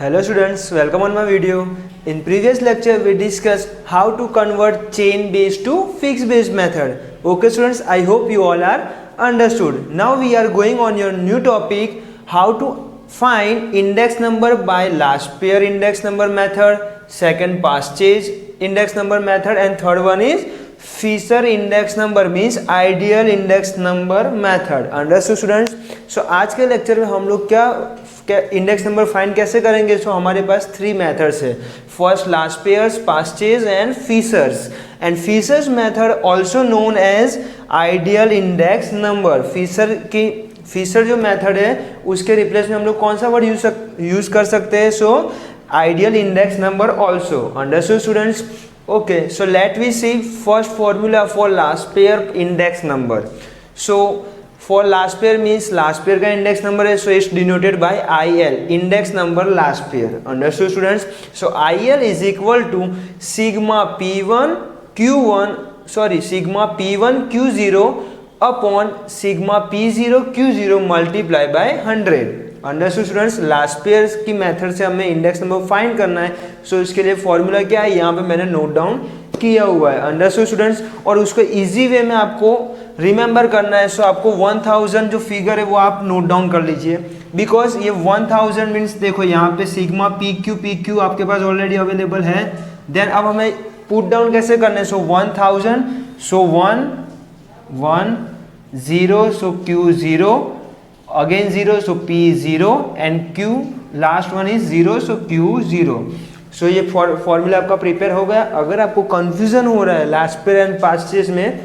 Hello students, welcome on my video. In previous lecture we discussed how to convert chain based to fixed based method. Okay students, I hope you all are understood. Now we are going on your new topic, how to find index number by last pair index number method, second purchase index number method, and third one is Fisher index number means ideal index number method. Understood students? So आज के lecture में हम लोग क्या index number find कैसे करेंगे। So हमारे पास थ्री मेथड्स है, first Laspeyres, Paasche and Fisher's. And Fisher's method also known as ideal index number. Fisher जो मेथड है उसके रिप्लेस में हम लोग कौन सा वर्ड यूज कर सकते हैं? So ideal index number also. Understood students? Okay, so let we see first formula for Laspeyres index number. So for last pair means last pair का index number है, so it's denoted by IL, index number last pair. Understood students? So IL is equal to sigma P1 Q0 upon sigma P0 Q0 multiply by 100. Understood students? Last pair की method से हमें index number find करना है। सो इसके लिए formula क्या है यहाँ पे मैंने नोट डाउन किया हुआ है। Understood students? और उसको इजी वे में आपको रिमेंबर करना है। सो आपको 1000 जो फिगर है वो आप नोट डाउन कर लीजिए, बिकॉज ये 1000 मीन्स देखो यहाँ पे सिग्मा पी क्यू आपके पास ऑलरेडी अवेलेबल है। देन अब हमें पुट डाउन कैसे करना है? So 1000, so 1 0, so Q 0, again 0, so P 0 and Q last one is 0, so Q 0। So ये फॉर्मूला आपका प्रिपेयर हो गया। अगर आपको कंफ्यूजन हो रहा है लास्ट पेयर एंड पास्चेज में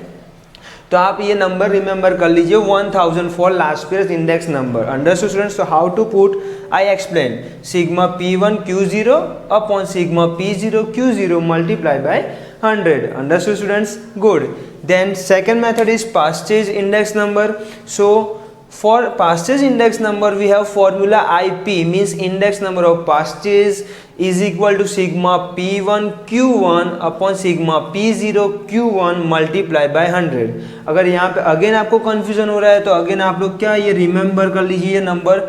तो आप ये नंबर रिमेंबर कर लीजिए, 1000 for Laspeyres index number. Understood students? So how to put, I explain. Sigma P1 Q0 upon sigma P0 Q0 multiply by 100. Understood students? Good. Then second method is Paasche index number. So for purchase index number we have formula IP, means index number of purchase is equal to sigma P1 Q1 upon sigma P0 Q1 multiply by 100. अगर यहाँ पे again आपको confusion हो रहा है तो again आप लोग क्या ये रिमेंबर कर लीजिए number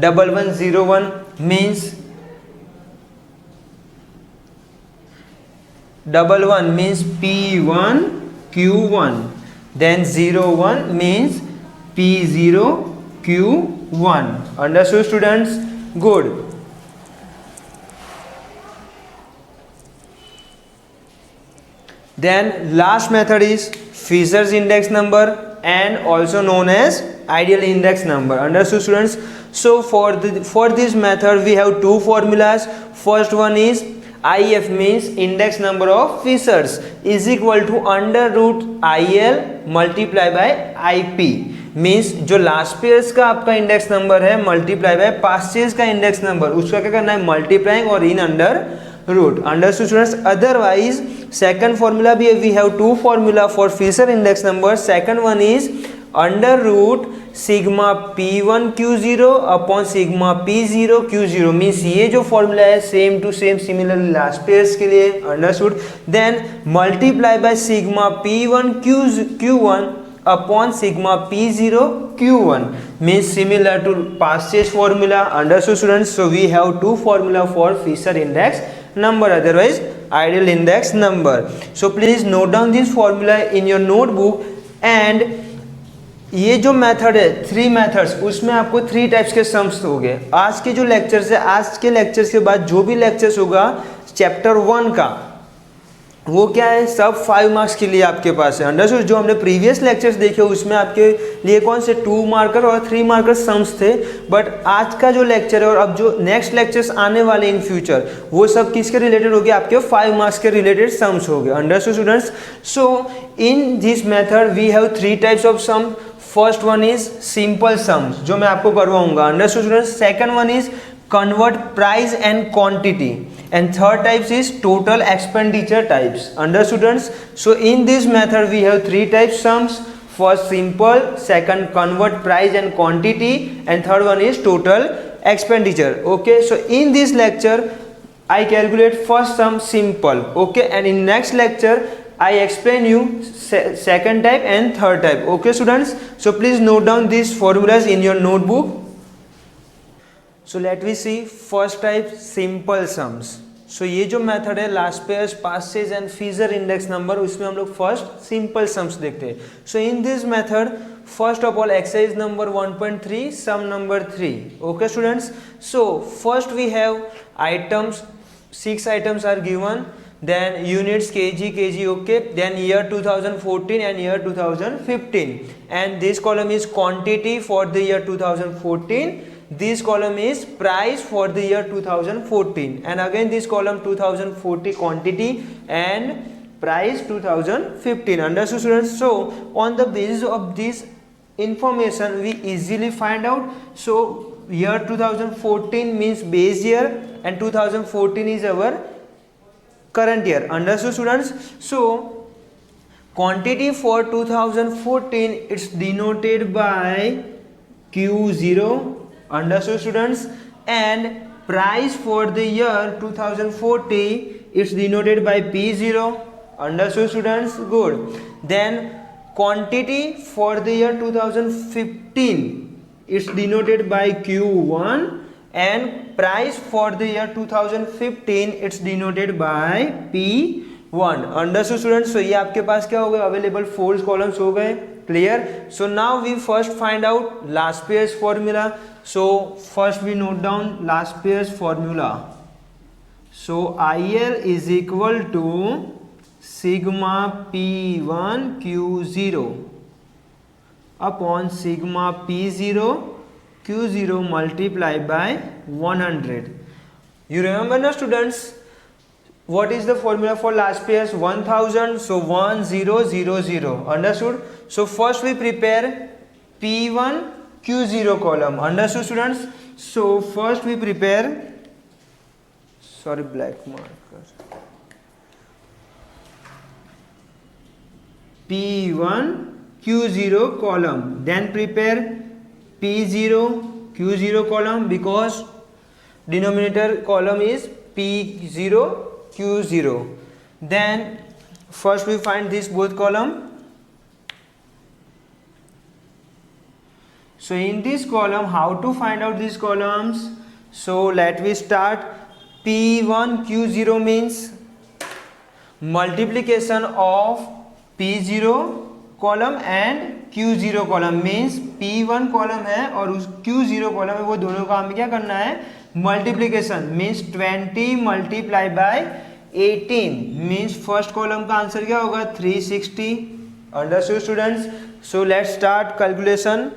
1101 means 11 means P1 Q1, then 01 means P0 Q1. Understood students? Good. Then last method is Fisher's index number and also known as ideal index number. Understood students? So for this method we have two formulas. First one is IF means index number of Fishers is equal to under root IL multiply by IP. Means जो Laspeyres का आपका index number है multiply by Paasche का index number, उसका क्या करना है? Multiplying और in under root. Understood students? Otherwise second formula भी है, we have two formula for Fisher index number. Second one is under root sigma P1 Q0 upon sigma P0 Q0। Means ये जो formula है same to same similar Laspeyres के लिए। Understood? Then multiply by sigma P1 Q1 upon sigma P0 Q1 means similar to purchase formula. Understood students? So we have two formula for Fisher index number, otherwise ideal index number. So please note down this formula in your notebook. And ये जो method है three methods, उसमें आपको three types के sums हो गए। आज के जो लेक्चर्स है, आज के लेक्चर्स के बाद जो भी लेक्चर्स होगा चैप्टर 1 का, वो क्या है? सब 5 मार्क्स के लिए आपके पास है। अंडरस्टूड? जो हमने प्रीवियस लेक्चर्स देखे उसमें आपके लिए कौन से 2 मार्कर और 3 मार्कर सम्स थे, बट आज का जो लेक्चर है और अब जो नेक्स्ट लेक्चर्स आने वाले इन फ्यूचर, वो सब किसके रिलेटेड हो गए? आपके 5 मार्क्स के रिलेटेड सम्स हो गए। Understood students? So in this method we have 3 types of sum. First one is simple sums, जो मैं आपको करवाऊंगा। Understood students? Second one is convert price and quantity, and third types is total expenditure types. Understood students? So in this method we have 3 types sums. First simple, second convert price and quantity, and third one is total expenditure. Okay, so in this lecture I calculate first sum simple. Okay, and in next lecture I explain you second type and third type. Okay students? So please note down these formulas in your notebook. So let we see first type simple sums. So ये जो method है Laspeyres Paasche's and Fisher index number, उसमें हम लोग first simple sums देखते हैं. So in this method first of all exercise number 1.3 sum number 3. Okay students, so first we have items, 6 items are given, then units kg, okay, then year 2014 and year 2015, and this column is quantity for the year 2014, this column is price for the year 2014, and again this column 2040 quantity and price 2015. Understood students? So on the basis of this information we easily find out. So year 2014 means base year and 2014 is our current year. Understood students? So quantity for 2014 it's denoted by Q0. Understood students? And price for the year 2040 it's denoted by P0. Understood students? Good. Then quantity for the year 2015 is denoted by Q1 and price for the year 2015 it's denoted by P1. Understood students? So ये आपके पास क्या हो गए, available 4 columns हो गए. Clear? So now we first find out Laspeyres formula. So first we note down Laspeyres formula. So IL is equal to sigma P1 Q0 upon sigma P0 Q0 multiplied by 100. You remember na students, what is the formula for last pairs? 1000. So 1000. Understood? So first we prepare P1 Q0 column. Understood students? So first we prepare, sorry black marker, P1 Q0 column, then prepare P0 Q0 column because denominator column is P0 Q0. Then first we find this both column. So in this column, how to find out these columns? So let we start. P1 Q0 means multiplication of P0 column and Q0 column, means P1 column है और उस Q0 column है, वो दोनों का हमें क्या करना है, multiplication. Means 20 multiply by 18 means first column का आंसर क्या होगा, 360. Understood students? So let's start calculation.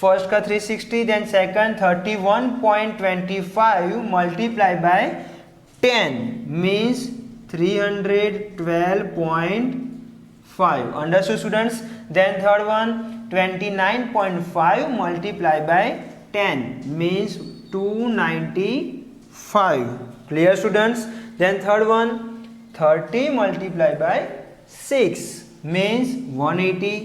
First का 360, then second 31.25 multiply by 10 means 312.5. Understood students? Then third one 29.5 multiplied by 10 means 295. Clear students? Then third one 30 multiplied by 6 means 180.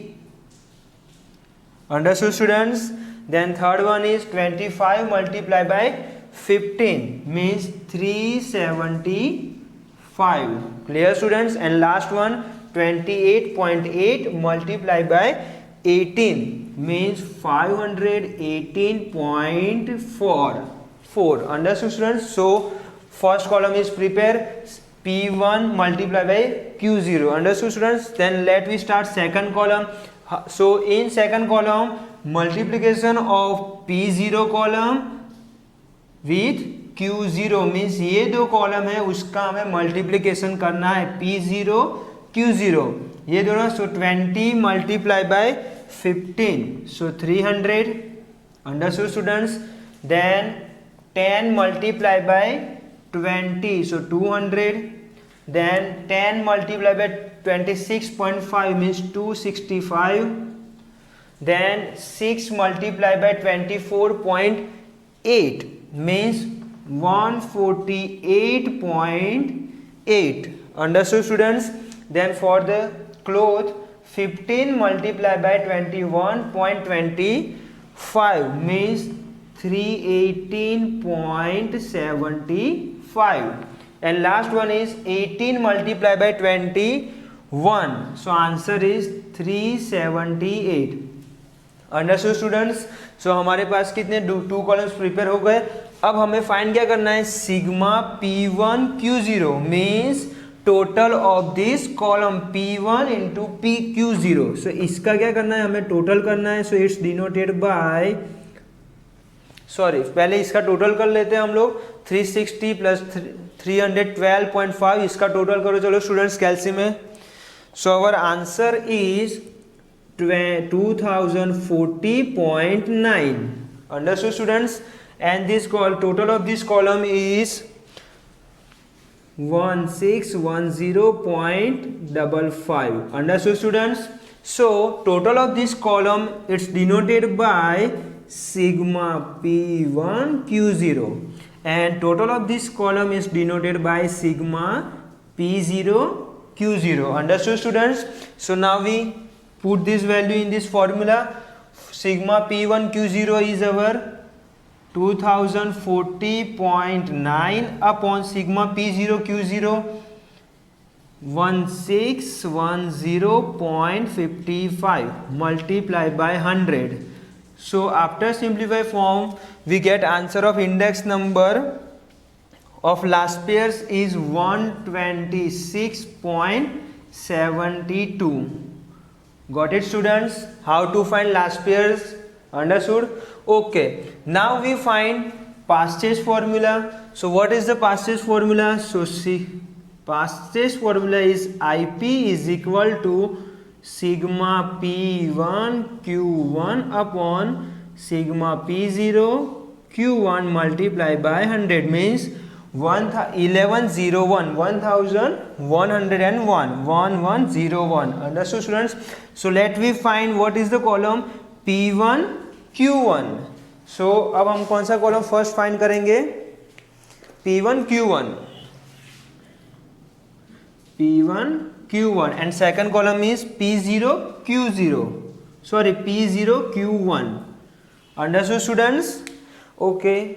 Understood students? Then third one is 25 multiplied by 15 means 375. Clear students? And last one 28.8 multiplied by 18 means 518.4. Understood students? So first column is prepare P1 multiplied by Q0. Understood students? Then let we start second column. So in second column multiplication of P0 column with Q0 means ये दो column है उसका हमें multiplication करना है, P0 Q0 ये दोनों. So 20 multiply by 15 so 300. Understood students? Then 10 multiply by 20 so 200. Then 10 multiply by 26.5 means 265. Then 6 multiply by 24.8 means 148.8. Understood students? Then for the cloth 15 multiplied by 21.25 means 318.75. And last one is 18 multiplied by 21. So answer is 378. Understood students? So हमारे पास कितने 2 columns prepare हो गए. अब हमें find क्या करना है, sigma P1 Q0 means total of this column P1 into P Q0। सो इसका क्या करना है, हमें टोटल करना है। So it's denoted by, sorry पहले इसका टोटल कर लेते हैं हम लोग, 360 प्लस 312.5, इसका टोटल करो चलो स्टूडेंट्स कैलसी में। So our answer is 2040.9। Understood students, and this total of this column is 1610.55. Understood students? So total of this column, it's denoted by sigma P1 Q0, and total of this column is denoted by sigma P0 Q0. Understood students? So now we put this value in this formula. Sigma P1 Q0 is our 2040.9 upon sigma P0 Q0 1610.55 multiplied by 100. So after simplify form we get answer of index number of last pairs is 126.72. Got it students? How to find last pairs? Understood? Okay, now we find Paste's formula. So what is the Paste's formula? So see, Paste's formula is IP is equal to sigma P1 Q1 upon sigma P0 Q1 multiplied by 100 means 1101, 1101. Understood students? So let me find what is the column P1 Q1. So अब हम कौन सा column first find करेंगे, P1 Q1 and second column is P0 Q0, sorry P0 Q1. Understood students? Okay,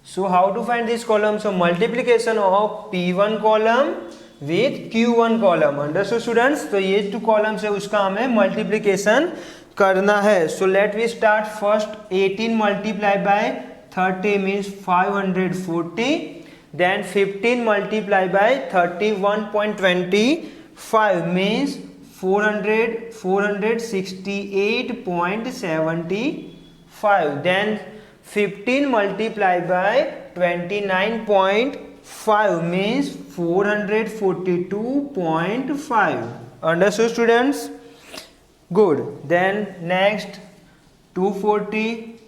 so how to find this column? So multiplication of P1 column with Q1 column. Understood students? तो ये जो columns है उसका हमें multiplication करना है. So let we start first 18 multiplied by 30 means 540, then 15 multiplied by 31.25 means 468.75, then 15 multiplied by 29.5 means 442.5. Understood students? Good. Then next 240,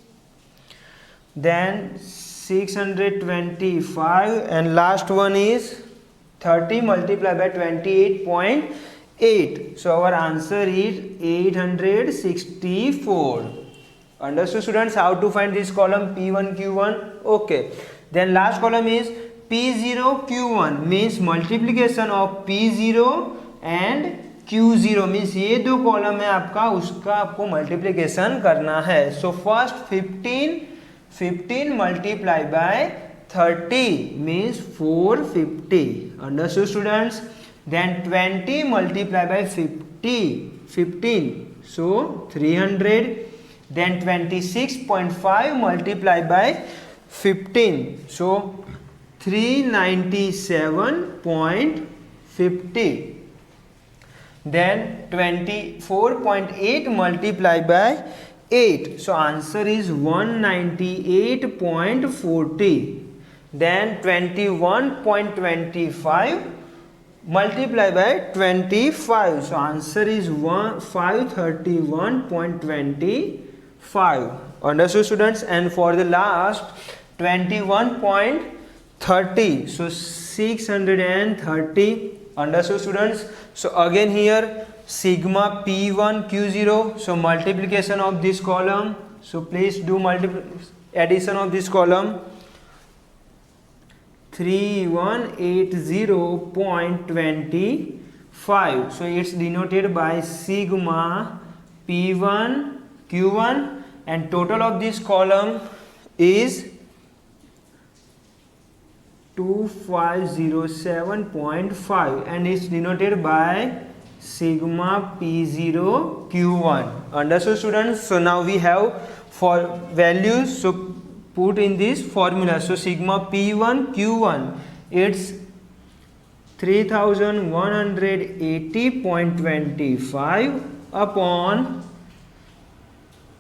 then 625, and last one is 30 multiplied by 28.8. So our answer is 864. Understood students? How to find this column P1 Q1? Okay, then last column is P0 Q1 means multiplication of P0 and Q0 means ये दो column है आपका, उसका आपको multiplication करना है. So first 15 multiplied by 30 means 450. Understood students? Then 20 multiplied by 15 so 300, then 26.5 multiplied by 15 so 397.50, then 24.8 multiplied by 8 so answer is 198.40, then 21.25 multiplied by 25 so answer is 531.25. Understood students? And for the last 21.30 so 630. Understood students? So again here sigma P1 Q0, so multiplication of this column, so please do addition of this column. 3180.25 so it's denoted by sigma P1 Q1 and total of this column is 2507.5 and it's denoted by sigma P0 Q1. Understood students? So now we have for values, so put in this formula. So sigma P1 Q1, it's 3180.25 upon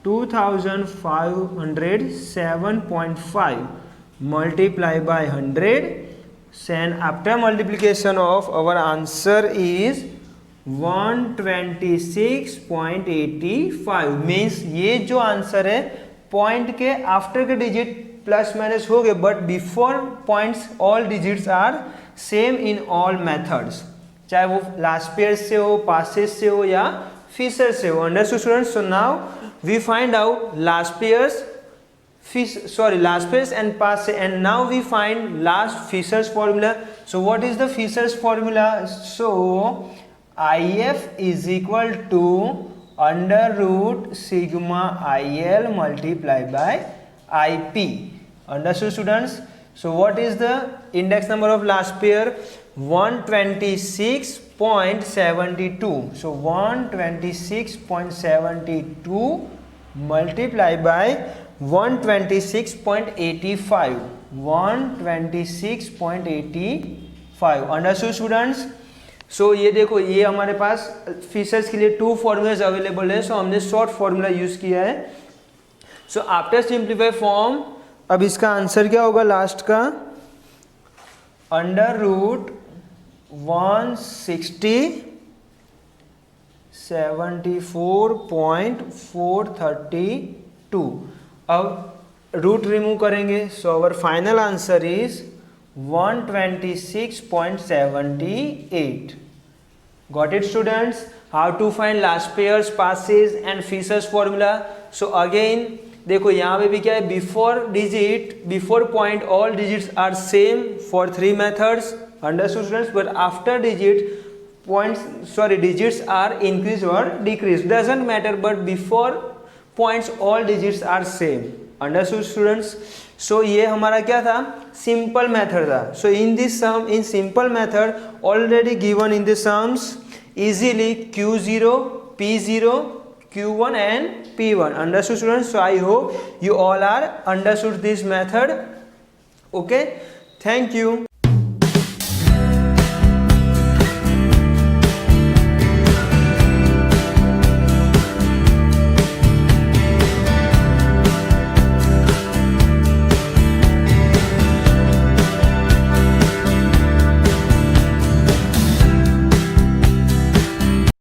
2507.5 multiply by 100, and after multiplication of our answer is 126.85 means ये जो answer है point के after के digit plus minus हो गए but before points all digits are same in all methods, चाहे वो last pair से हो, पासेस से हो या फिशर से हो. Understood students? So now we find out last pairs and pass, and now we find last Fisher's formula. So what is the Fisher's formula? So IF is equal to under root sigma IL multiplied by IP. Understood students? So what is the index number of last pair? 126.72. So 126.72 multiplied by 126.85. 126.85. Understood students? So ये देखो, ये हमारे पास fishers के लिए 2 formulas available है. सो हमने short formula use किया है. सो आफ्टर सिंप्लीफाई फॉर्म, अब इसका आंसर क्या होगा लास्ट का? Under root 160.74.432. अब रूट रिमूव करेंगे. So our final answer is 126.78. Got it students? How to find last pairs, passes and Fisher's formula? So again देखो यहाँ पे भी क्या है, before point all digits are same for 3 methods. Understood students? But after digits are increased or decreased, doesn't matter, but before points all digits are same. Understood students? So ये हमारा क्या था, सिंपल मेथड था. So in this sum, in simple method already given in the sums easily Q0, P0, Q1 and P1. Understood students? So I hope you all are understood this method. Okay, thank you.